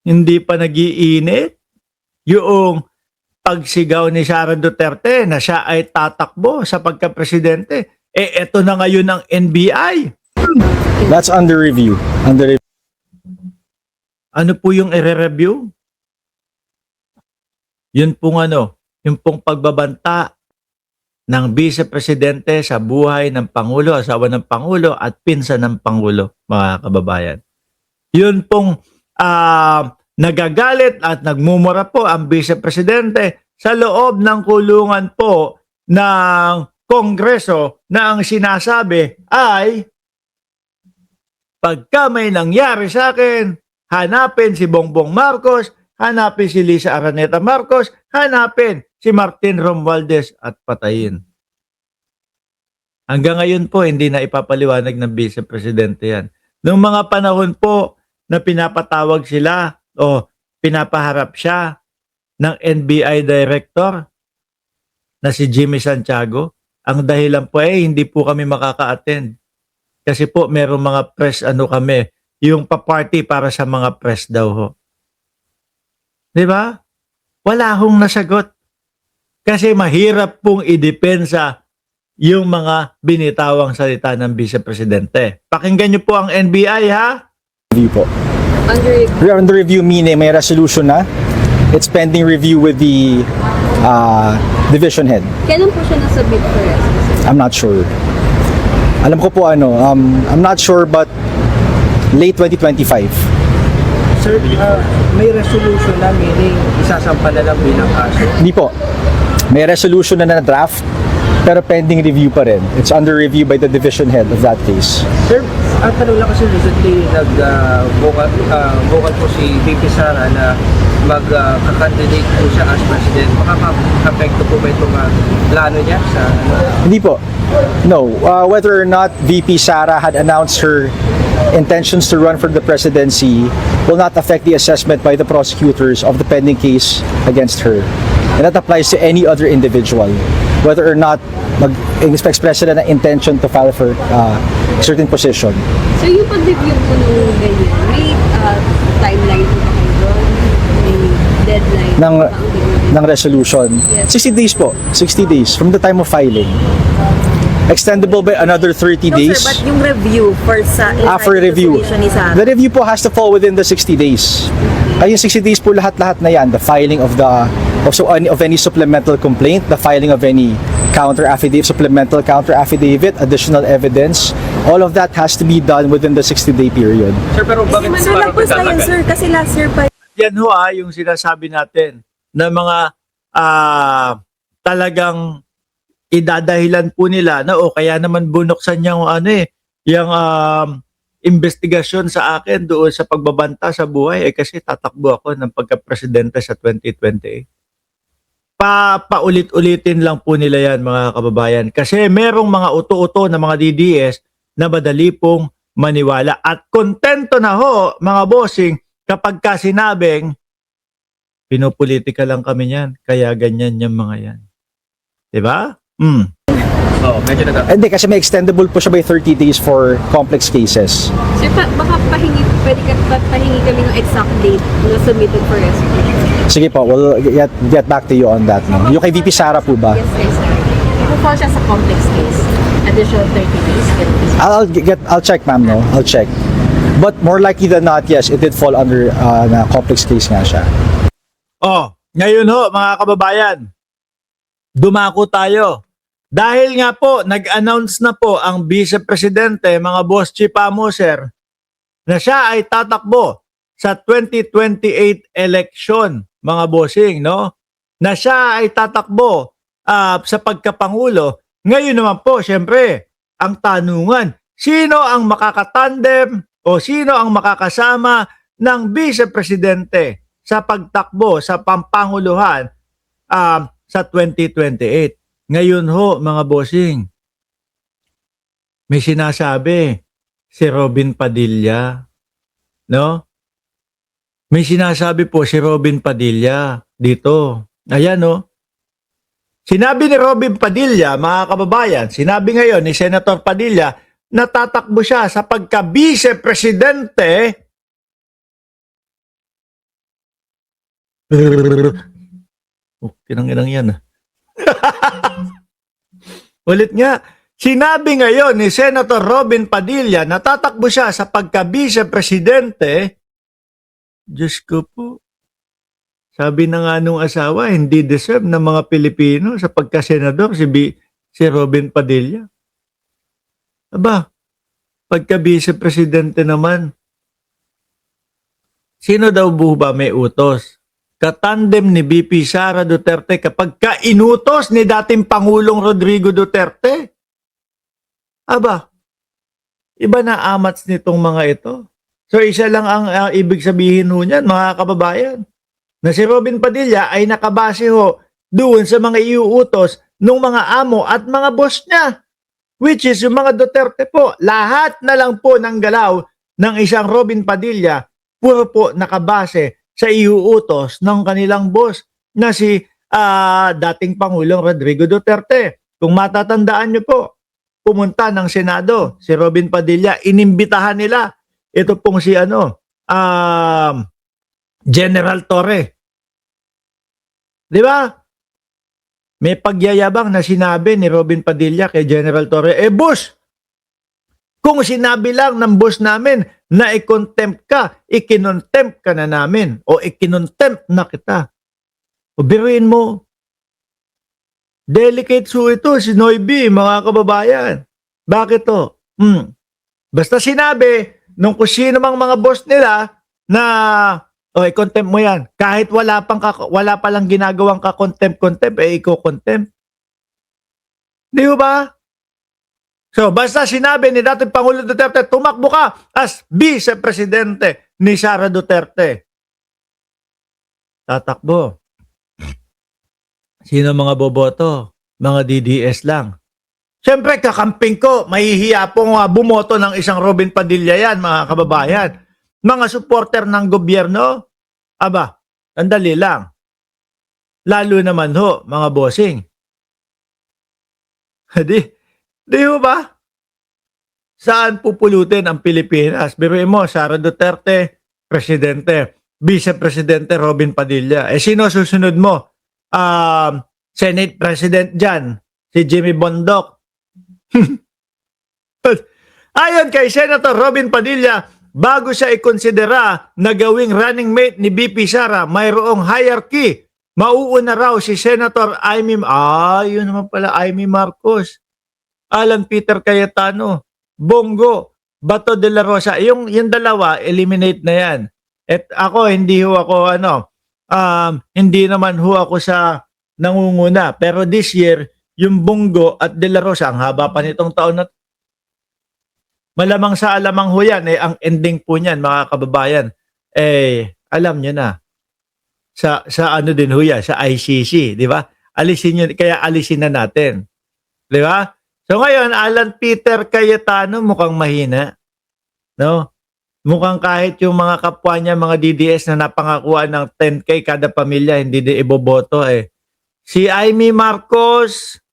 Hindi pa nagiinit yung pagsigaw ni Sara Duterte na siya ay tatakbo sa pagka-presidente. Eto na ngayon ang NBI. That's under review. Ano po yung i-review? Yun pong yung pong pagbabanta ng vice-presidente sa buhay ng Pangulo, asawa ng Pangulo at pinsan ng Pangulo, mga kababayan. Yun pong nagagalit at nagmumura po ang vice-presidente sa loob ng kulungan po ng Kongreso na ang sinasabi ay pagka may nangyari sa akin, hanapin si Bongbong Marcos, hanapin si Lisa Araneta Marcos, hanapin si Martin Romualdez at patayin. Hanggang ngayon po, hindi na ipapaliwanag ng vice-presidente yan. Noong mga panahon po na pinapatawag sila o pinapaharap siya ng NBI director na si Jimmy Santiago, ang dahilan po hindi po kami makaka-attend. Kasi po merong mga press kami, yung pa-party para sa mga press daw ho. Di ba? Wala hong nasagot. Kasi mahirap pong idepensa yung mga binitawang salita ng vice-presidente. Pakinggan niyo po ang NBI ha. Review po. Under review meaning may resolution na. It's pending review with the division head. Kailan po siya nasubmit for resolution? I'm not sure. Alam ko po I'm not sure but late 2025. Sir, may resolution na meaning isasampa na lang bilang kaso? Hindi po. May resolution na draft pero pending review pa rin. It's under review by the division head of that case. Sir, at tanong lang kasi recently vocal po si VP Sara na mag-candidate po siya as president. Makaka-apekto po ba itong plano niya sa Hindi po. No. Whether or not VP Sara had announced her intentions to run for the presidency will not affect the assessment by the prosecutors of the pending case against her. And that applies to any other individual. Whether or not mag-express sila ng intention to file for certain position. So yung pag-review po nung ganyan, may timeline po ba kayo doon? May deadline? ng resolution. Yes. 60 days po. 60 days from the time of filing. Extendable by another 30 days. No, sir, but yung review For review. resolution ni Sara. The review po has to fall within the 60 days. Ay, yung 60 days po lahat-lahat na yan. The filing of any supplemental complaint, the filing of any counter affidavit, supplemental counter affidavit, additional evidence, all of that has to be done within the 60-day period. Sir, pero bakit Malagpos na yun, sir, kasi last year pa. Yan ho yung sinasabi natin na mga talagang idadahilan po nila na kaya naman bunuksan niyang yung investigasyon sa akin doon sa pagbabanta sa buhay kasi tatakbo ako ng pagka-presidente sa 2028. Paulit-ulitin lang po nila yan mga kababayan kasi merong mga uto-uto na mga DDS na madali pong maniwala at kontento na ho mga bossing kapag ka sinabing pinopolitika lang kami niyan kaya ganyan yung mga yan. Diba? medyo Hindi, kasi may extendable po siya by 30 days for complex cases. Sir, baka pwede pahingi kami ng exact date na submitted for resolution. Sige po, we'll get back to you on that. No? Yung kay VP Sara po ba? Yes, sir. Kung siya sa complex case, additional 30 days. I'll check, ma'am, no? I'll check. But more likely than not, yes, it did fall under na complex case nga siya. Ngayon ho mga kababayan, dumako tayo. Dahil nga po, nag-announce na po ang vice-presidente, mga boss chipamo, sir, na siya ay tatakbo sa 2028 election, mga bossing, no? Na siya ay tatakbo sa pagkapangulo. Ngayon naman po, syempre, ang tanungan, sino ang makakatandem o sino ang makakasama ng vice-presidente sa pagtakbo sa pampanguluhan sa 2028? Ngayon ho, mga bossing, may sinasabi si Robin Padilla, no? May sinasabi po si Robin Padilla dito. Ayan, no? Sinabi ni Robin Padilla, mga kababayan, sinabi ngayon ni Senator Padilla, na tatakbo siya sa pagka-vice-presidente Oh, kinang-inang yan. Ulit nga, sinabi ngayon ni Senator Robin Padilla na tatakbo siya sa pagka-vice-presidente. Diyos ko po. Sabi na nga nung asawa, hindi deserve ng mga Pilipino sa pagka-senador si Robin Padilla. Aba, pagka-vice-presidente naman, sino daw ba may utos? Katandem ni BP Sara Duterte kapag kainutos ni dating Pangulong Rodrigo Duterte. Aba, iba na amats nitong mga ito. So isa lang ang ibig sabihin ho niyan, mga kababayan, na si Robin Padilla ay nakabase ho doon sa mga iuutos ng mga amo at mga boss niya, which is yung mga Duterte po. Lahat na lang po ng galaw ng isang Robin Padilla, puro po nakabase sa iuutos ng kanilang boss na si dating Pangulong Rodrigo Duterte. Kung matatandaan niyo po, pumunta ng Senado si Robin Padilla, inimbitahan nila ito pong si General Torre. Di ba? May pagyayabang na sinabi ni Robin Padilla kay General Torre, boss, kung sinabi lang ng boss namin na i-contempt ka, ikinontempt ka na namin o ikinontempt na kita. O biruin mo, delicate so ito si Noybi, mga kababayan. Bakit to? Basta sinabi nung kung sino mang mga boss nila na i-contempt mo yan. Kahit wala pa lang ginagawang ka-contempt, i-contempt. Di ba? So, basta sinabi ni dating Pangulo Duterte, tumakbo ka as vice-presidente ni Sara Duterte. Tatakbo. Sino mga boboto? Mga DDS lang. Siyempre, kakamping ko, mahihiya pong bumoto ng isang Robin Padilla yan, mga kababayan. Mga supporter ng gobyerno, aba, sandali lang. Lalo naman ho, mga bossing. Di ho ba? Saan pupulutin ang Pilipinas? Biruin mo, Sara Duterte, Presidente. Vice-Presidente Robin Padilla. Sino susunod mo? Senate President dyan, si Jimmy Bondoc. Ayon kay Senator Robin Padilla, bago siya ikonsidera na gawing running mate ni BP Sara, mayroong hierarchy. Mauuna raw si Senator yun naman pala, Amy Marcos, Alan Peter Cayetano, Bongo, Bato de la Rosa. Yung dalawa, eliminate na yan. At ako, hindi naman ho ako sa nangunguna. Pero this year, yung Bongo at de la Rosa, ang haba pa nitong taon na malamang sa alamang ho yan, ang ending po niyan, mga kababayan, alam nyo na. Sa ano din ho yan, sa ICC, di ba? Kaya alisin na natin. Di ba? So ngayon, Alan Peter Cayetano mukhang mahina. No? Mukhang kahit yung mga kapwa niya, mga DDS na napangakuan ng 10K kada pamilya, hindi din iboboto. Si Amy Marcos,